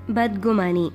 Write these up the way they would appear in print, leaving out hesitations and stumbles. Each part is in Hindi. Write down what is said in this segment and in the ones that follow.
बदगुमानी।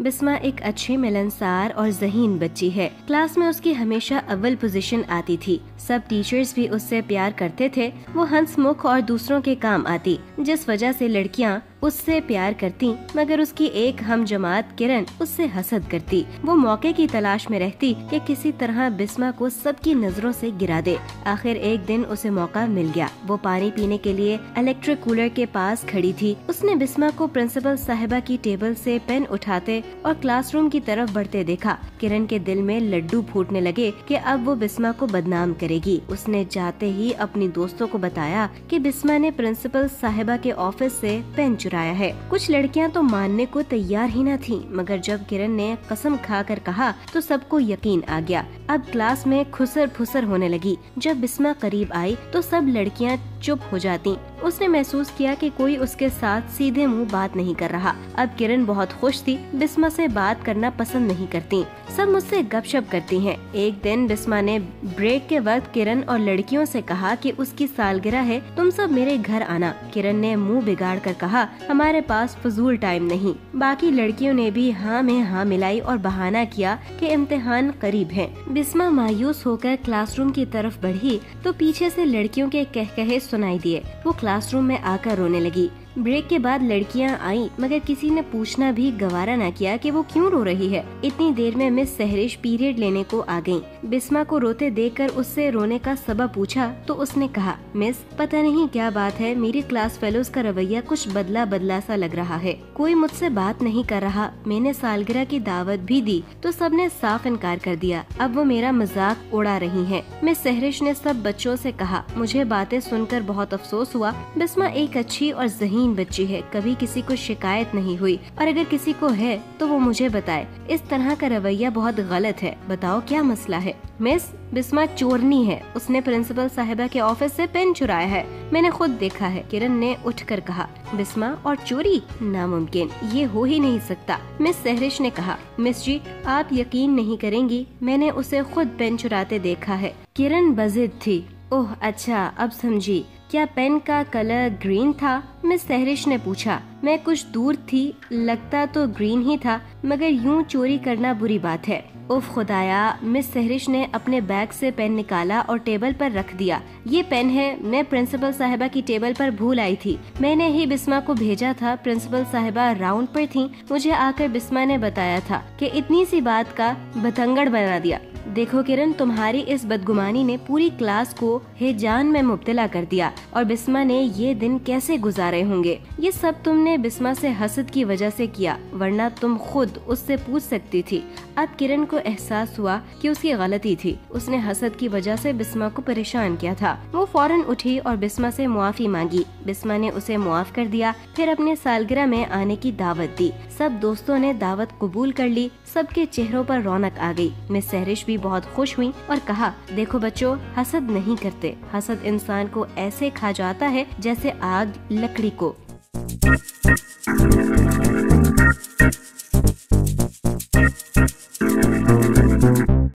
बिस्मा एक अच्छी, मिलनसार और ज़हीन बच्ची है। क्लास में उसकी हमेशा अव्वल पोजीशन आती थी। सब टीचर्स भी उससे प्यार करते थे। वो हंसमुख और दूसरों के काम आती, जिस वजह से लड़कियां उससे प्यार करती, मगर उसकी एक हम जमात किरण उससे हसद करती। वो मौके की तलाश में रहती कि किसी तरह बिस्मा को सबकी नजरों से गिरा दे। आखिर एक दिन उसे मौका मिल गया। वो पानी पीने के लिए इलेक्ट्रिक कूलर के पास खड़ी थी। उसने बिस्मा को प्रिंसिपल साहिबा की टेबल से पेन उठाते और क्लासरूम की तरफ बढ़ते देखा। किरण के दिल में लड्डू फूटने लगे कि अब वो बिस्मा को बदनाम करेगी। उसने जाते ही अपनी दोस्तों को बताया कि बिस्मा ने प्रिंसिपल साहिबा के ऑफिस से पेन चुराया है। कुछ लड़कियां तो मानने को तैयार ही न थीं, मगर जब किरण ने कसम खाकर कहा तो सबको यकीन आ गया। अब क्लास में खुसर फुसर होने लगी। जब बिस्मा करीब आई तो सब लड़कियां चुप हो जाती। उसने महसूस किया कि कोई उसके साथ सीधे मुंह बात नहीं कर रहा। अब किरण बहुत खुश थी। बिस्मा से बात करना पसंद नहीं करती, सब मुझसे गपशप करती हैं। एक दिन बिस्मा ने ब्रेक के वक्त किरण और लड़कियों से कहा कि उसकी सालगिरह है, तुम सब मेरे घर आना। किरण ने मुंह बिगाड़ कर कहा, हमारे पास फजूल टाइम नहीं। बाकी लड़कियों ने भी हाँ में हाँ मिलाई और बहाना किया कि इम्तिहान करीब है। बिस्मा मायूस होकर क्लासरूम की तरफ बढ़ी तो पीछे से लड़कियों के कहकहे सुनाई दिए। वो क्लासरूम में आकर रोने लगी। ब्रेक के बाद लड़कियां आईं, मगर किसी ने पूछना भी गवारा न किया कि वो क्यों रो रही है। इतनी देर में मिस सहरिश पीरियड लेने को आ गईं। बिस्मा को रोते देखकर उससे रोने का सबब पूछा तो उसने कहा, मिस पता नहीं क्या बात है, मेरी क्लास फेलोज का रवैया कुछ बदला बदला सा लग रहा है। कोई मुझसे बात नहीं कर रहा। मैंने सालगिरह की दावत भी दी तो सबने साफ इनकार कर दिया। अब वो मेरा मजाक उड़ा रही है। मिस सहरिश ने सब बच्चों से कहा। मुझे बातें सुनकर बहुत अफसोस हुआ। बिस्मा एक अच्छी और ज़हीन बच्ची है, कभी किसी को शिकायत नहीं हुई, और अगर किसी को है तो वो मुझे बताए। इस तरह का रवैया बहुत गलत है। बताओ क्या मसला है। मिस, बिस्मा चोरनी है। उसने प्रिंसिपल साहिबा के ऑफिस से पेन चुराया है। मैंने खुद देखा है। किरण ने उठकर कहा, बिस्मा और चोरी? नामुमकिन, ये हो ही नहीं सकता। मिस सहरिश ने कहा, मिस जी आप यकीन नहीं करेंगी, मैंने उसे खुद पेन चुराते देखा है। किरण बजिद थी। ओह अच्छा, अब समझी। क्या पेन का कलर ग्रीन था? मिस सहरिश ने पूछा। मैं कुछ दूर थी, लगता तो ग्रीन ही था, मगर यूं चोरी करना बुरी बात है। उफ खुदाया। मिस सहरिश ने अपने बैग से पेन निकाला और टेबल पर रख दिया। ये पेन है, मैं प्रिंसिपल साहिबा की टेबल पर भूल आई थी। मैंने ही बिस्मा को भेजा था। प्रिंसिपल साहिबा राउंड पर थी। मुझे आकर बिस्मा ने बताया था कि इतनी सी बात का बतंगड़ बना दिया। देखो किरण, तुम्हारी इस बदगुमानी ने पूरी क्लास को हेजान में मुब्तला कर दिया, और बिस्मा ने ये दिन कैसे गुजारे होंगे। ये सब तुमने बिस्मा से हसद की वजह से किया, वरना तुम खुद उससे पूछ सकती थी। अब किरण को एहसास हुआ कि उसकी गलती थी। उसने हसद की वजह से बिस्मा को परेशान किया था। वो फौरन उठी और बिस्मा से मुआफी मांगी। बिस्मा ने उसे मुआफ कर दिया, फिर अपने सालगिरह में आने की दावत दी। सब दोस्तों ने दावत कबूल कर ली। सबके चेहरों पर रौनक आ गई। मिस सहरिश भी बहुत खुश हुई और कहा, देखो बच्चों, हसद नहीं करते। हसद इंसान को ऐसे खा जाता है जैसे आग लकड़ी को।